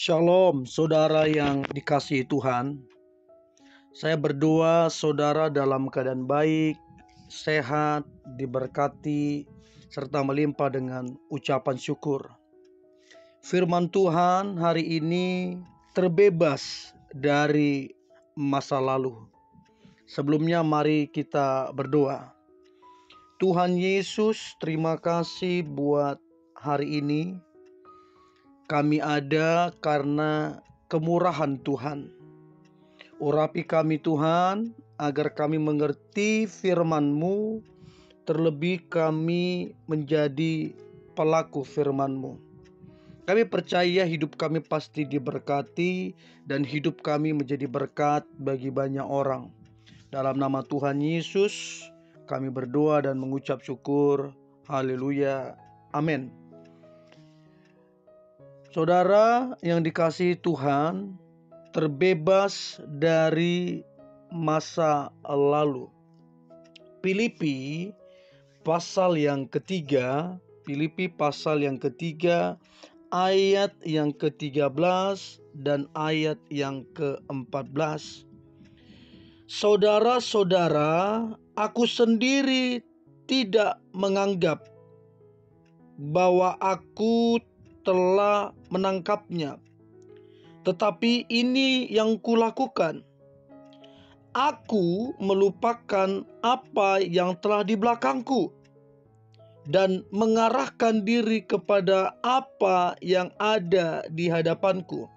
Shalom, saudara yang dikasihi Tuhan. Saya berdoa saudara dalam keadaan baik, sehat, diberkati, serta melimpah dengan ucapan syukur. Firman Tuhan hari ini terbebas dari masa lalu. Sebelumnya mari kita berdoa. Tuhan Yesus, terima kasih buat hari ini. Kami ada karena kemurahan Tuhan. Urapi kami Tuhan, agar kami mengerti firman-Mu, terlebih kami menjadi pelaku firman-Mu. Kami percaya hidup kami pasti diberkati, dan hidup kami menjadi berkat bagi banyak orang. Dalam nama Tuhan Yesus, kami berdoa dan mengucap syukur. Haleluya. Amin. Saudara yang dikasihi Tuhan, terbebas dari masa lalu. Filipi pasal yang ketiga, ayat yang ke-13 dan ayat yang ke-14. Saudara-saudara, aku sendiri tidak menganggap bahwa aku telah menangkapnya. Tetapi ini yang kulakukan. Aku melupakan apa yang telah di belakangku dan mengarahkan diri kepada apa yang ada di hadapanku,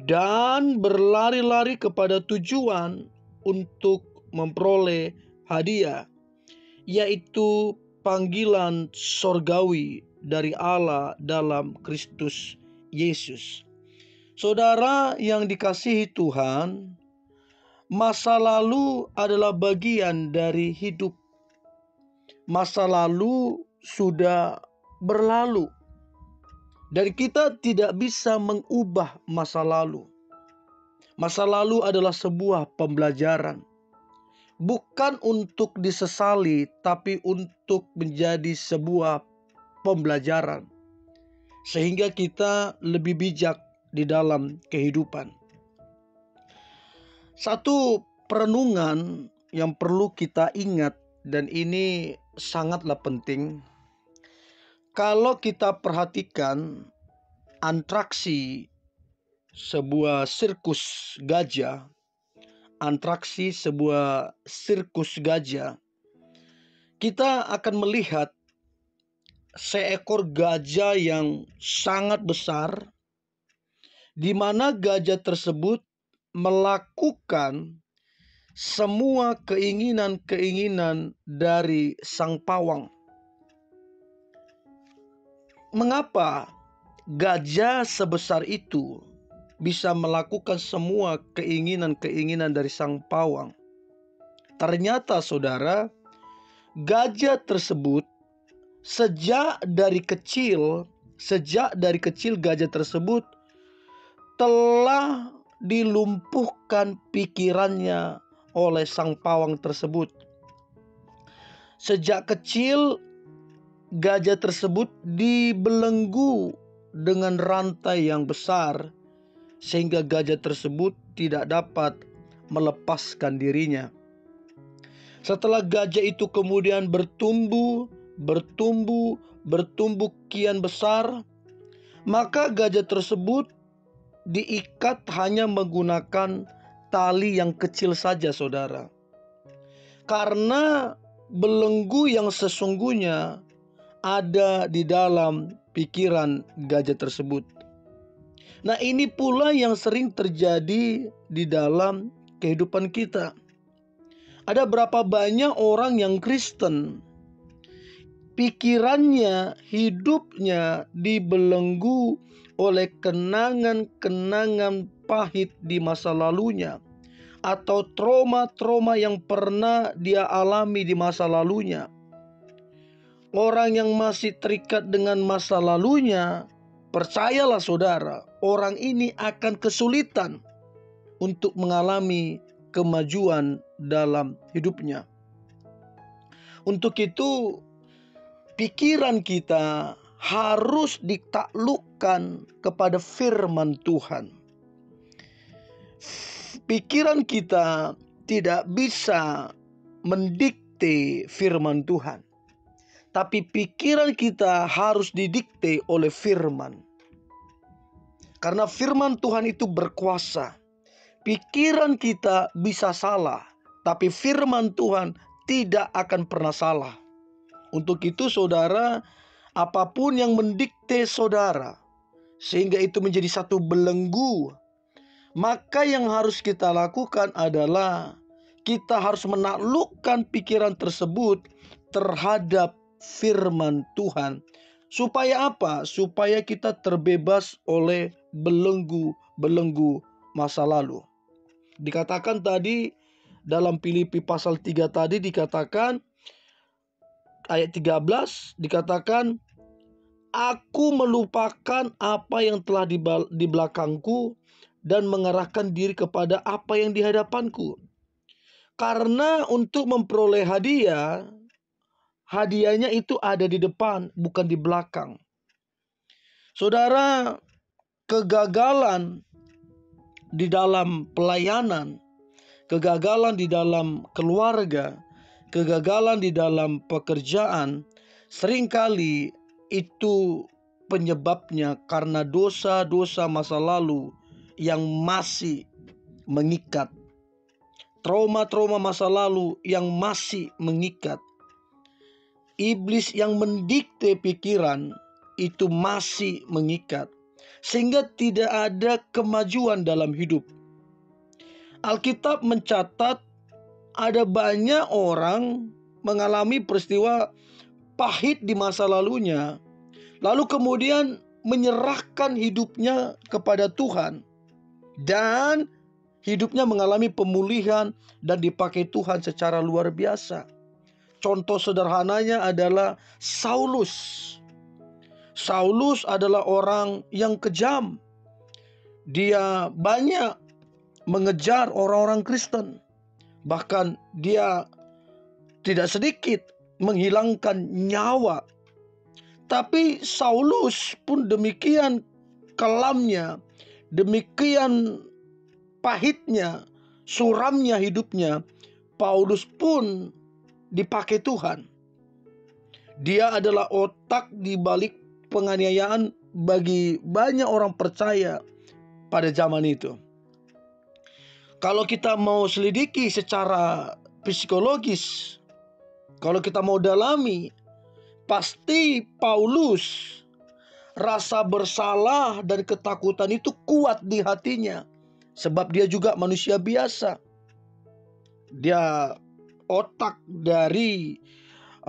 dan berlari-lari kepada tujuan untuk memperoleh hadiah, yaitu panggilan sorgawi dari Allah dalam Kristus Yesus. Saudara yang dikasihi Tuhan, masa lalu adalah bagian dari hidup. Masa lalu sudah berlalu, dan kita tidak bisa mengubah masa lalu. Masa lalu adalah sebuah pembelajaran, bukan untuk disesali, tapi untuk menjadi sebuah pembelajaran, sehingga kita lebih bijak di dalam kehidupan. Satu perenungan yang perlu kita ingat, dan ini sangatlah penting. Kalau kita perhatikan atraksi sebuah sirkus gajah, kita akan melihat seekor gajah yang sangat besar, di mana gajah tersebut melakukan semua keinginan-keinginan dari sang pawang. Mengapa gajah sebesar itu bisa melakukan semua keinginan-keinginan dari sang pawang? Ternyata saudara, gajah tersebut sejak dari kecil gajah tersebut telah dilumpuhkan pikirannya oleh sang pawang tersebut. Sejak kecil gajah tersebut dibelenggu dengan rantai yang besar, sehingga gajah tersebut tidak dapat melepaskan dirinya. Setelah gajah itu kemudian bertumbuh kian besar, maka gajah tersebut diikat hanya menggunakan tali yang kecil saja, saudara. Karena belenggu yang sesungguhnya ada di dalam pikiran gajah tersebut. Nah, ini pula yang sering terjadi di dalam kehidupan kita. Ada berapa banyak orang yang Kristen, pikirannya, hidupnya dibelenggu oleh kenangan-kenangan pahit di masa lalunya, atau trauma-trauma yang pernah dia alami di masa lalunya. Orang yang masih terikat dengan masa lalunya, percayalah saudara, orang ini akan kesulitan untuk mengalami kemajuan dalam hidupnya. Untuk itu, pikiran kita, harus ditaklukkan kepada firman Tuhan. Pikiran kita tidak bisa mendikte firman Tuhan, tapi pikiran kita harus didikte oleh firman. Karena firman Tuhan itu berkuasa. Pikiran kita bisa salah, tapi firman Tuhan tidak akan pernah salah. Untuk itu saudara, apapun yang mendikte saudara, sehingga itu menjadi satu belenggu, maka yang harus kita lakukan adalah kita harus menaklukkan pikiran tersebut terhadap firman Tuhan. Supaya apa? Supaya kita terbebas oleh belenggu-belenggu masa lalu. Dikatakan tadi dalam Filipi pasal 3 tadi dikatakan ayat 13 dikatakan, aku melupakan apa yang telah di belakangku dan mengarahkan diri kepada apa yang di hadapanku. Karena untuk memperoleh hadiah, hadiahnya itu ada di depan, bukan di belakang. Saudara, kegagalan di dalam pelayanan, kegagalan di dalam keluarga, kegagalan di dalam pekerjaan, seringkali itu penyebabnya karena dosa-dosa masa lalu yang masih mengikat. Trauma-trauma masa lalu yang masih mengikat. Iblis yang mendikte pikiran itu masih mengikat, sehingga tidak ada kemajuan dalam hidup. Alkitab mencatat ada banyak orang mengalami peristiwa pahit di masa lalunya, lalu kemudian menyerahkan hidupnya kepada Tuhan, dan hidupnya mengalami pemulihan dan dipakai Tuhan secara luar biasa. Contoh sederhananya adalah Saulus. Saulus adalah orang yang kejam. Dia banyak mengejar orang-orang Kristen. Bahkan dia tidak sedikit menghilangkan nyawa. Tapi Saulus pun demikian kelamnya, demikian pahitnya, suramnya hidupnya, Paulus pun dipakai Tuhan. Dia adalah otak di balik penganiayaan bagi banyak orang percaya pada zaman itu. Kalau kita mau selidiki secara psikologis, kalau kita mau dalami, pasti Paulus rasa bersalah dan ketakutan itu kuat di hatinya. Sebab dia juga manusia biasa. Dia otak dari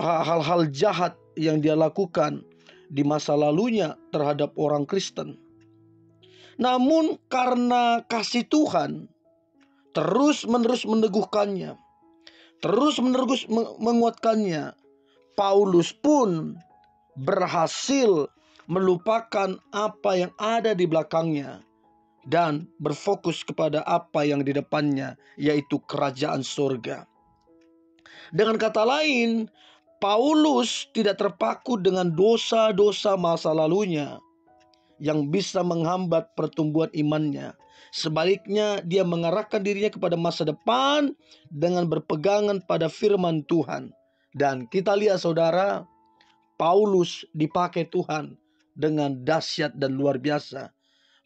hal-hal jahat yang dia lakukan di masa lalunya terhadap orang Kristen. Namun karena kasih Tuhan terus-menerus meneguhkannya, terus-menerus menguatkannya, Paulus pun berhasil melupakan apa yang ada di belakangnya dan berfokus kepada apa yang di depannya, yaitu kerajaan surga. Dengan kata lain, Paulus tidak terpaku dengan dosa-dosa masa lalunya yang bisa menghambat pertumbuhan imannya. Sebaliknya, dia mengarahkan dirinya kepada masa depan dengan berpegangan pada firman Tuhan. Dan kita lihat saudara, Paulus dipakai Tuhan dengan dahsyat dan luar biasa.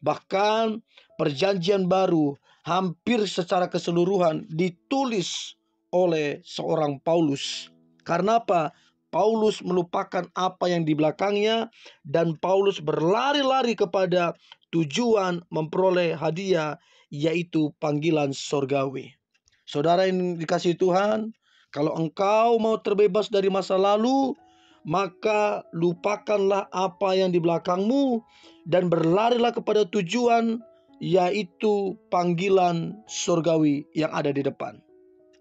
Bahkan perjanjian baru hampir secara keseluruhan ditulis oleh seorang Paulus. Karena apa? Paulus melupakan apa yang di belakangnya dan Paulus berlari-lari kepada tujuan memperoleh hadiah, yaitu panggilan sorgawi. Saudara yang dikasihi Tuhan, kalau engkau mau terbebas dari masa lalu, maka lupakanlah apa yang di belakangmu dan berlarilah kepada tujuan, yaitu panggilan surgawi yang ada di depan.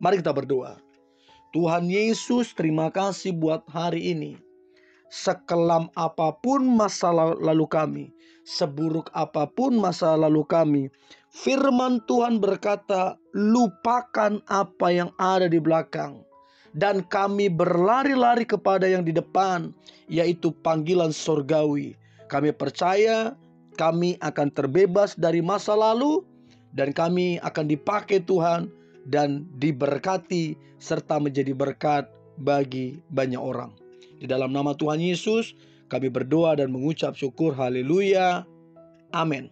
Mari kita berdoa. Tuhan Yesus, terima kasih buat hari ini. Sekelam apapun masa lalu kami, seburuk apapun masa lalu kami, firman Tuhan berkata, lupakan apa yang ada di belakang dan kami berlari-lari kepada yang di depan, yaitu panggilan sorgawi. Kami percaya kami akan terbebas dari masa lalu, dan kami akan dipakai Tuhan dan diberkati serta menjadi berkat bagi banyak orang. Di dalam nama Tuhan Yesus kami berdoa dan mengucap syukur. Haleluya. Amin.